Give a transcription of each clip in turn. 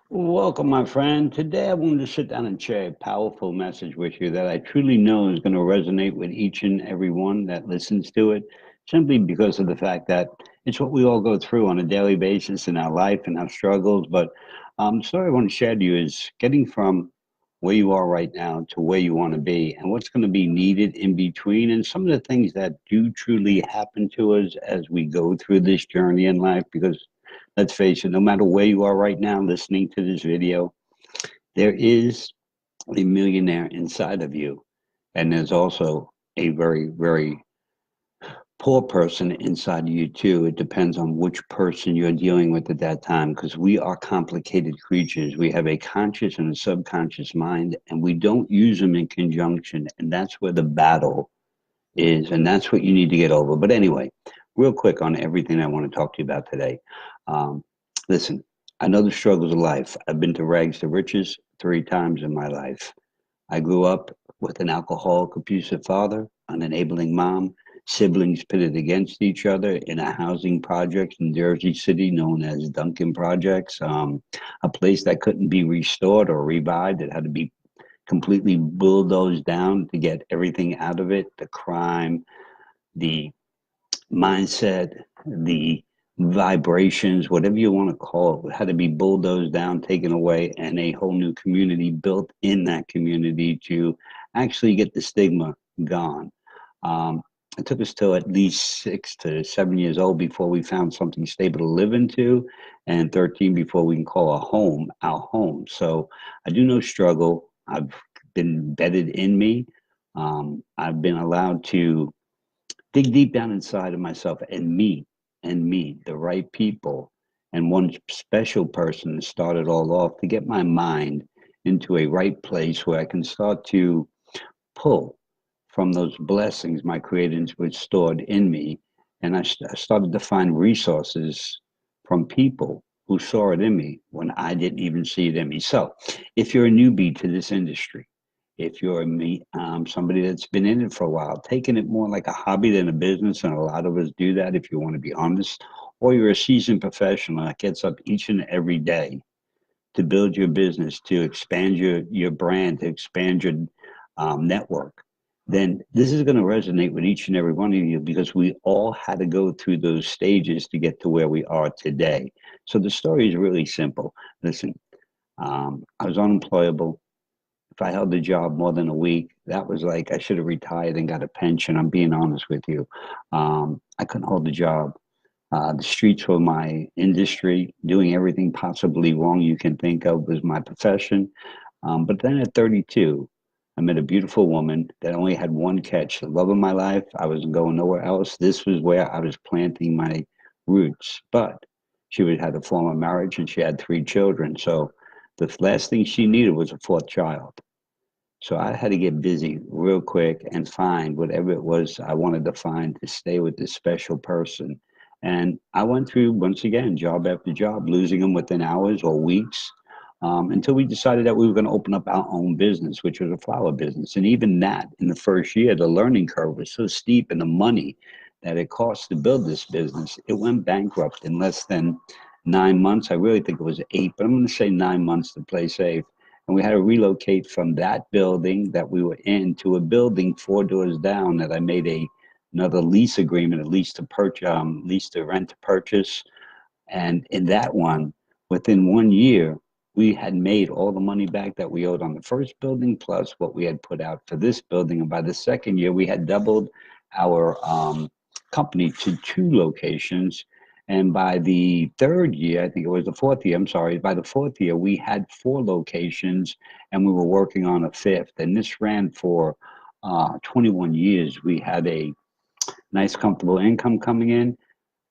Welcome, my friend. Today, I wanted to sit down and share a powerful message with you that I truly know is going to resonate with each and every one that listens to it, simply because of the fact that it's what we all go through on a daily basis in our life and our struggles. But the story I want to share to you is getting from where you are right now to where you want to be and what's going to be needed in between, and some of the things that do truly happen to us as we go through this journey in life. Because let's face it, no matter where you are right now listening to this video, there is a millionaire inside of you. And there's also a very, very poor person inside of you, too. It depends on which person you're dealing with at that time, because we are complicated creatures. We have a conscious and a subconscious mind, and we don't use them in conjunction. And that's where the battle is. And that's what you need to get over. But anyway, real quick on everything I want to talk to you about today. Um, Listen, I know the struggles of life. I've been to rags to riches 3 times in my life. I grew up with an alcoholic, abusive father, an enabling mom, siblings pitted against each other in a housing project in Jersey City known as Duncan Projects, a place that couldn't be restored or revived. It had to be completely bulldozed down to get everything out of it, the crime, the mindset, the vibrations, whatever you want to call it, had to be bulldozed down, taken away, and a whole new community built in that community to actually get the stigma gone. Um, it took us till at least 6 to 7 years old before we found something stable to live into, and 13 before we can call a home our home. So I do know struggle. I've been embedded in me. I've been allowed to dig deep down inside of myself and meet the right people and one special person to start it all off to get my mind into a right place where I can start to pull from those blessings my creators were stored in me. And I started to find resources from people who saw it in me when I didn't even see it in me. So if you're a newbie to this industry, if you're somebody that's been in it for a while, taking it more like a hobby than a business, and a lot of us do that if you want to be honest, or you're a seasoned professional that gets up each and every day to build your business, to expand your brand, to expand your network, then this is going to resonate with each and every one of you because we all had to go through those stages to get to where we are today. So the story is really simple. Listen, I was unemployable. If I held a job more than a week, that was like I should have retired and got a pension. I'm being honest with you. I couldn't hold a job. The streets were my industry. Doing everything possibly wrong you can think of was my profession. But then at 32, I met a beautiful woman that only had one catch, the love of my life. I wasn't going nowhere else. This was where I was planting my roots. But she had a former marriage and she had 3 children. So the last thing she needed was a fourth child. So I had to get busy real quick and find whatever it was I wanted to find to stay with this special person. And I went through, once again, job after job, losing them within hours or weeks, until we decided that we were going to open up our own business, which was a flower business. And even that, in the first year, the learning curve was so steep and the money that it cost to build this business, it went bankrupt in less than 9 months. I really think it was 8, but I'm going to say 9 months to play safe. And we had to relocate from that building that we were in to a building 4 doors down that I made another lease agreement, a lease to purchase, lease to rent to purchase. And in that one, within 1 year, we had made all the money back that we owed on the first building plus what we had put out for this building. And by the second year, we had doubled our company to 2 locations. And by the third year, I think it was the fourth year, I'm sorry, by the fourth year, we had 4 locations and we were working on a fifth. And this ran for 21 years. We had a nice, comfortable income coming in.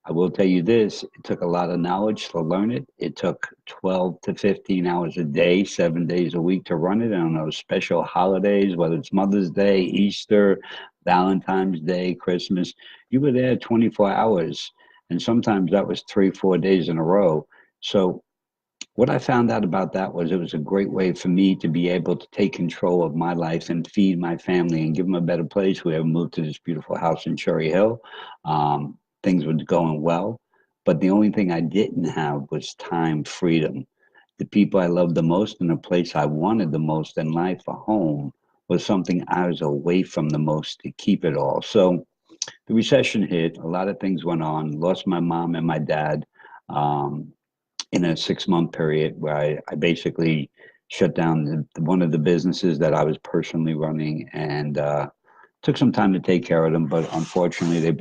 I will tell you this, it took a lot of knowledge to learn it. It took 12 to 15 hours a day, 7 days a week to run it on those special holidays, whether it's Mother's Day, Easter, Valentine's Day, Christmas. You were there 24 hours, and sometimes that was 3, 4 days in a row. So what I found out about that was it was a great way for me to be able to take control of my life and feed my family and give them a better place. We have moved to this beautiful house in Cherry Hill. Things were going well, but the only thing I didn't have was time freedom. the people I loved the most and the place I wanted the most in life, a home, was something I was away from the most to keep it all. So the recession hit, a lot of things went on, lost my mom and my dad um, in a 6 month period where I basically shut down one of the businesses that I was personally running and took some time to take care of them. But unfortunately, they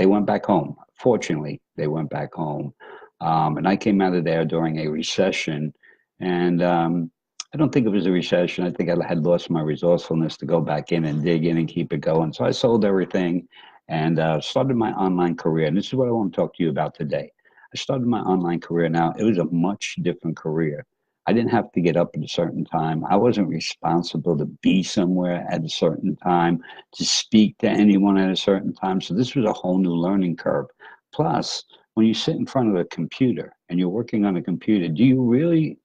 went back home. Fortunately, they went back home. And I came out of there during a recession. And I don't think it was a recession. I think I had lost my resourcefulness to go back in and dig in and keep it going. So I sold everything and started my online career. And this is what I want to talk to you about today. I started my online career. Now, it was a much different career. I didn't have to get up at a certain time. I wasn't responsible to be somewhere at a certain time, to speak to anyone at a certain time. So this was a whole new learning curve. Plus, when you sit in front of a computer and you're working on a computer, do you really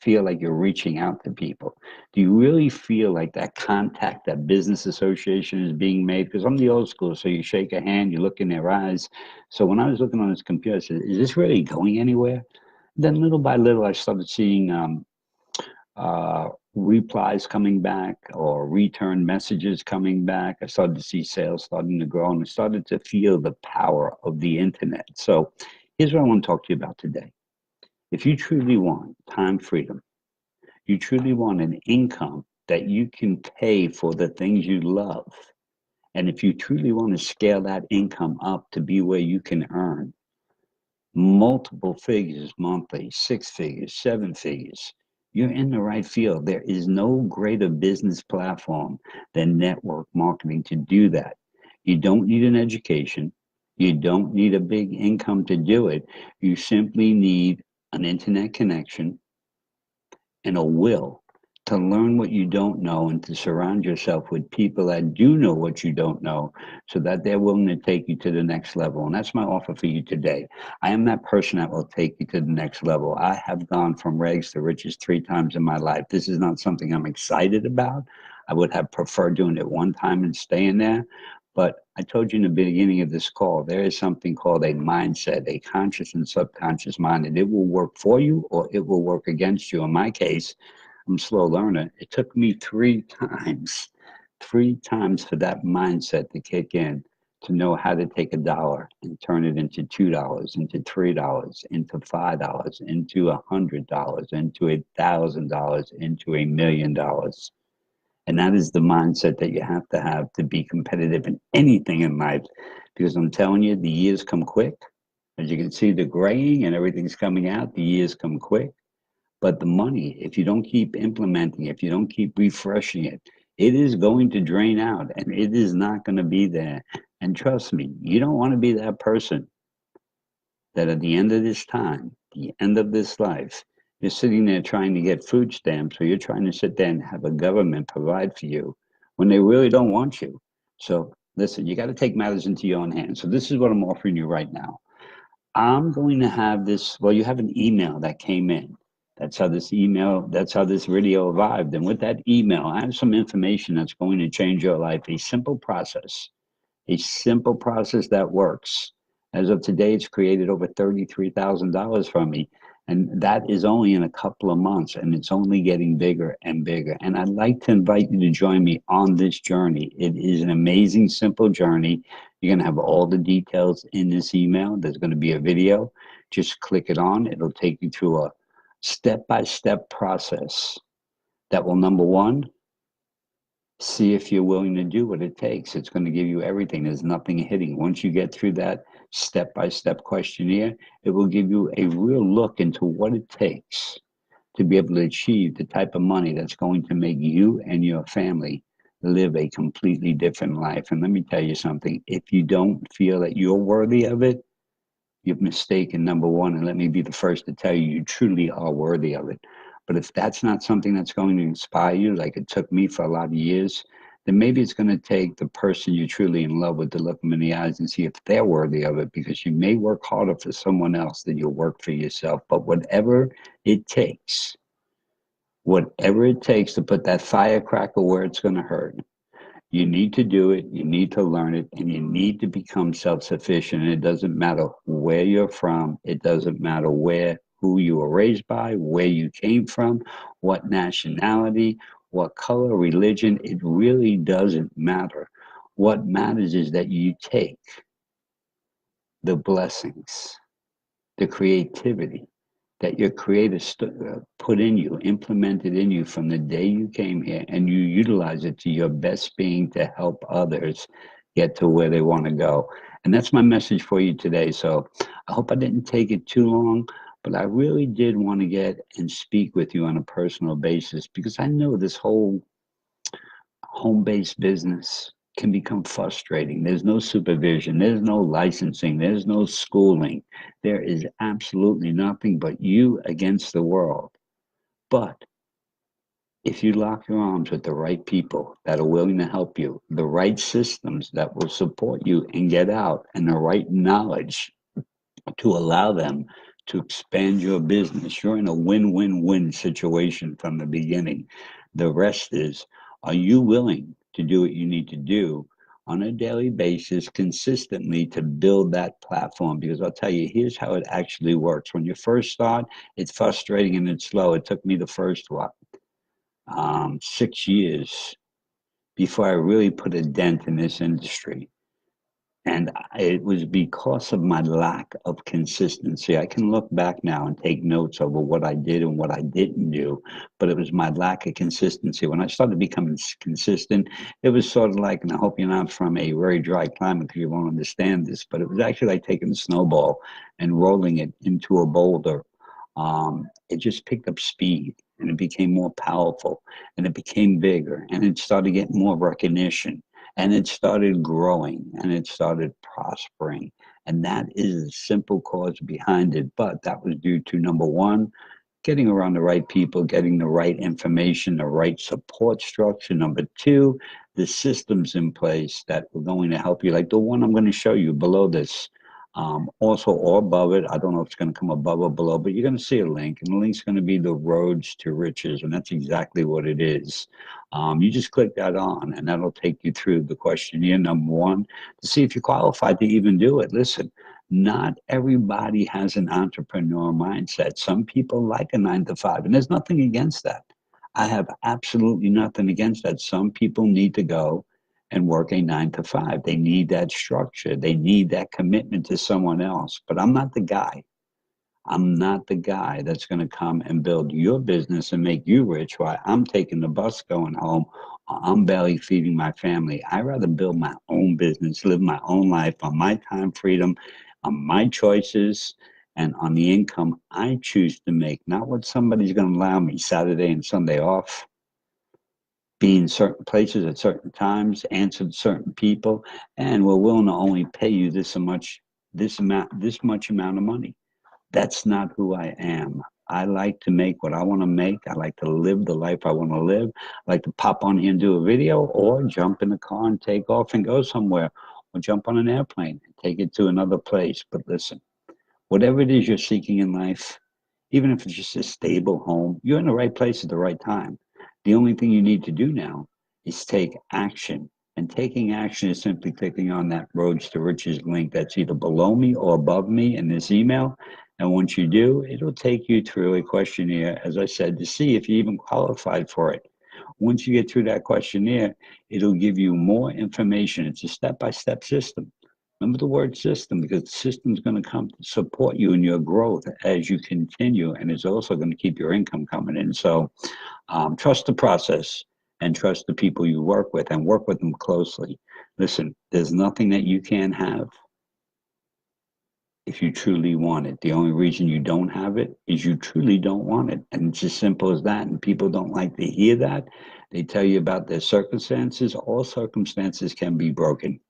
feel like you're reaching out to people? Do you really feel like that contact, that business association is being made? Because I'm the old school, so you shake a hand, you look in their eyes. So when I was looking on this computer, I said, is this really going anywhere? Then little by little, I started seeing replies coming back or return messages coming back. I started to see sales starting to grow and I started to feel the power of the internet. So here's what I want to talk to you about today. If you truly want time freedom, you truly want an income that you can pay for the things you love, and if you truly want to scale that income up to be where you can earn multiple figures monthly, 6 figures, 7 figures, you're in the right field. There is no greater business platform than network marketing to do that. You don't need an education. You don't need a big income to do it. You simply need an internet connection and a will to learn what you don't know and to surround yourself with people that do know what you don't know so that they're willing to take you to the next level. And that's my offer for you today. I am that person that will take you to the next level. I have gone from rags to riches 3 times in my life. This is not something I'm excited about. I would have preferred doing it one time and staying there. But I told you in the beginning of this call, there is something called a mindset, a conscious and subconscious mind, and it will work for you or it will work against you. In my case, I'm a slow learner. It took me 3 times for that mindset to kick in, to know how to take $1 and turn it into $2, into $3, into $5, into $100, into $1,000, into $1,000,000. And that is the mindset that you have to be competitive in anything in life. Because I'm telling you, the years come quick. As you can see, the graying and everything's coming out, the years come quick. But the money, if you don't keep implementing, if you don't keep refreshing it, it is going to drain out and it is not going to be there. And trust me, you don't want to be that person that at the end of this time, the end of this life, you're sitting there trying to get food stamps, or you're trying to sit there and have a government provide for you when they really don't want you. So listen, you got to take matters into your own hands. So this is what I'm offering you right now. I'm going to have this, well, you have an email that came in. That's how this video arrived. And with that email, I have some information that's going to change your life. A simple process that works. As of today, it's created over $33,000 for me. And that is only in a couple of months, and it's only getting bigger and bigger. And I'd like to invite you to join me on this journey. It is an amazing, simple journey. You're going to have all the details in this email. There's going to be a video. Just click it on. It'll take you through a step-by-step process that will, number one, see if you're willing to do what it takes. It's going to give you everything. There's nothing hidden. Once you get through that step-by-step questionnaire, it will give you a real look into what it takes to be able to achieve the type of money that's going to make you and your family live a completely different life. And let me tell you something, if you don't feel that you're worthy of it, you've mistaken, number one, and let me be the first to tell you, you truly are worthy of it. But if that's not something that's going to inspire you, like it took me for a lot of years, then maybe it's going to take the person you're truly in love with to look them in the eyes and see if they're worthy of it, because you may work harder for someone else than you'll work for yourself. But whatever it takes to put that firecracker where it's going to hurt, you need to do it, you need to learn it, and you need to become self-sufficient. And it doesn't matter where you're from, it doesn't matter where who you were raised by, where you came from, what nationality, what color, religion. It really doesn't matter. What matters is that you take the blessings, the creativity that your creator put in you, implemented in you from the day you came here, and you utilize it to your best being to help others get to where they want to go. And that's my message for you today. So I hope I didn't take it too long, but I really did want to get and speak with you on a personal basis because I know this whole home-based business can become frustrating. There's no supervision, there's no licensing, there's no schooling. There is absolutely nothing but you against the world. But if you lock your arms with the right people that are willing to help you, the right systems that will support you and get out, and the right knowledge to allow them to expand your business, you're in a win-win-win situation from the beginning. The rest is, are you willing to do what you need to do on a daily basis consistently to build that platform? Because I'll tell you, here's how it actually works. When you first start, it's frustrating and it's slow. It took me the first, 6 years before I really put a dent in this industry. And it was because of my lack of consistency. I can look back now and take notes over what I did and what I didn't do, but it was my lack of consistency. When I started becoming consistent, it was sort of like, and I hope you're not from a very dry climate because you won't understand this, but it was actually like taking a snowball and rolling it into a boulder. It just picked up speed and it became more powerful and it became bigger and it started getting more recognition and it started growing and it started prospering. And that is a simple cause behind it. But that was due to number one, getting around the right people, getting the right information, the right support structure. Number two, the systems in place that were going to help you, like the one I'm going to show you below this. Also, or above it, I don't know if it's going to come above or below, but you're going to see a link, and the link's going to be the roads to riches, and that's exactly what it is. You just click that on, and that'll take you through the questionnaire, number one, to see if you're qualified to even do it. Listen, not everybody has an entrepreneur mindset. Some people like a 9 to 5, and there's nothing against that. I have absolutely nothing against that. Some people need to go and work a 9 to 5. They need that structure. They need that commitment to someone else. But I'm not the guy. I'm not the guy that's going to come and build your business and make you rich while I'm taking the bus going home. I'm barely feeding my family. I rather build my own business, live my own life on my time freedom, on my choices, and on the income I choose to make, not what somebody's going to allow me Saturday and Sunday off, be in certain places at certain times, answer to certain people, and we're willing to only pay you this much amount of money. That's not who I am. I like to make what I want to make. I like to live the life I want to live. I like to pop on here and do a video or jump in a car and take off and go somewhere or jump on an airplane and take it to another place. But listen, whatever it is you're seeking in life, even if it's just a stable home, you're in the right place at the right time. The only thing you need to do now is take action. And taking action is simply clicking on that Roads to Riches link that's either below me or above me in this email. And once you do, it'll take you through a questionnaire, as I said, to see if you even qualified for it. Once you get through that questionnaire, it'll give you more information. It's a step-by-step system. Remember the word system, because the system's going to come to support you in your growth as you continue, and it's also going to keep your income coming in. So trust the process and trust the people you work with and work with them closely. Listen, there's nothing that you can't have if you truly want it. The only reason you don't have it is you truly don't want it. And it's as simple as that. And people don't like to hear that. They tell you about their circumstances. All circumstances can be broken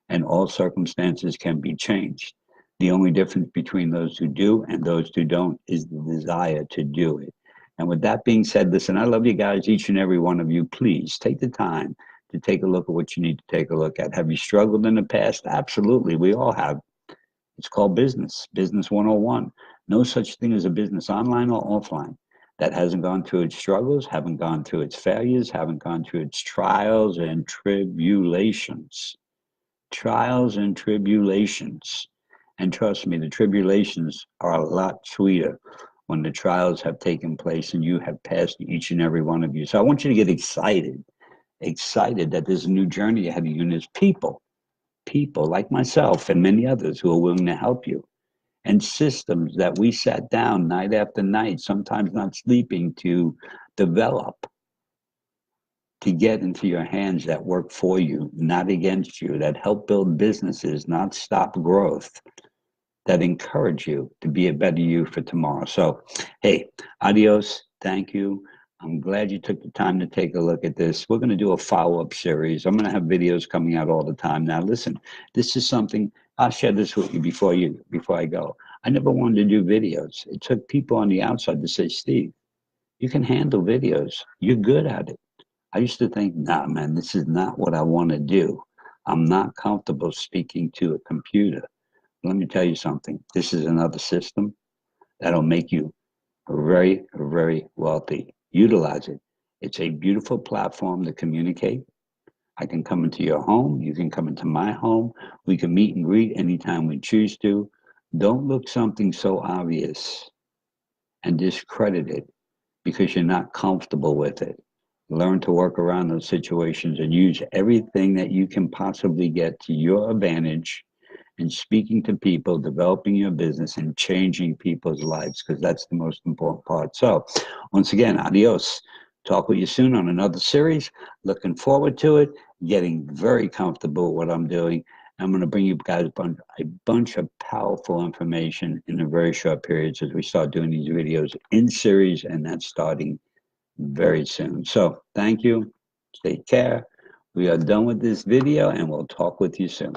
and all circumstances can be changed. The only difference between those who do and those who don't is the desire to do it. And with that being said, listen, I love you guys, each and every one of you. Please take the time to take a look at what you need to take a look at. Have you struggled in the past? Absolutely. We all have. It's called Business 101. No such thing as a business online or offline that hasn't gone through its struggles, haven't gone through its failures, haven't gone through its trials and tribulations. Trials and tribulations. And trust me, the tribulations are a lot sweeter when the trials have taken place and you have passed each and every one of you. So I want you to get excited that there's a new journey ahead of you, and there's people like myself and many others who are willing to help you, and systems that we sat down night after night, sometimes not sleeping, to develop, to get into your hands, that work for you, not against you, that help build businesses, not stop growth, that encourage you to be a better you for tomorrow. So, hey, adios. Thank you. I'm glad you took the time to take a look at this. We're going to do a follow-up series. I'm going to have videos coming out all the time. Now, listen, this is something, I'll share this with you before I go. I never wanted to do videos. It took people on the outside to say, Steve, you can handle videos. You're good at it. I used to think, nah, man, this is not what I want to do. I'm not comfortable speaking to a computer. Let me tell you something. This is another system that'll make you very, very wealthy. Utilize it. It's a beautiful platform to communicate. I can come into your home. You can come into my home. We can meet and greet anytime we choose to. Don't look something so obvious and discredit it because you're not comfortable with it. Learn to work around those situations and use everything that you can possibly get to your advantage in speaking to people, developing your business, and changing people's lives, because that's the most important part. So, once again, adios. Talk with you soon on another series. Looking forward to it. Getting very comfortable with what I'm doing. I'm going to bring you guys a bunch of powerful information in a very short periods as we start doing these videos in series, and that's starting very soon. So, thank you. Take care. We are done with this video, and we'll talk with you soon.